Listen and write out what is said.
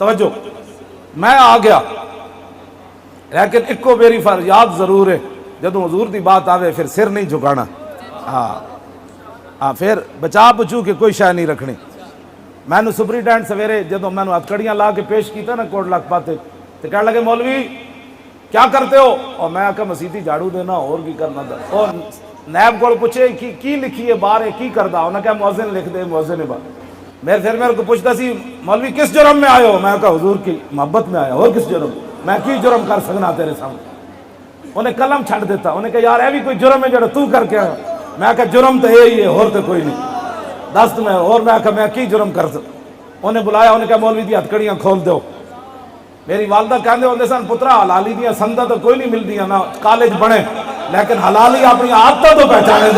तवज्जो, मैं आ गया, लेकिन इको मेरी फरियाद जरूर है, जदों हजूर की बात आवे फिर सिर नहीं झुकाना। हाँ हाँ, फिर बचा बचू के कोई शाय नहीं रखनी। मैनू सुपरिटेंडेंट सवेरे जो मैंने हथकड़ियाँ ला के पेश किया ना कोट लखपत, तो कह लगे मौलवी क्या करते हो, और मैं आखा मसीती झाड़ू देना और की करना था। और नैब को पूछे की लिखी है बाहर की करता, उन्हें क्या मुअज्जिन लिख दे, मुअज्जिन बाहर। मेरे को पूछता सी मौलवी किस जुर्म में आयो, मैं कहा हुजूर की मोहब्बत में आया, और किस जुर्म, मैं की जुर्म कर सकना तेरे सामने। उन्हें कलम छड़ देता, उन्हें कहा यार ये भी कोई जुर्म है जो तू करके आया। मैं कहा जुर्म तो यही है, और तो कोई नहीं, दस मैं और मैं कहा मैं की जुर्म कर सकता। उन्हें बुलाया, उन्हें कहा मौलवी दी हथकड़ियाँ खोल दो। मेरी वालदा कहते होंगे सन पुत्रा हलाली दियाँ संदा तो कोई नहीं मिलती ना, कॉलेज बने, लेकिन हलाली अपनी आदत तो पहचाने।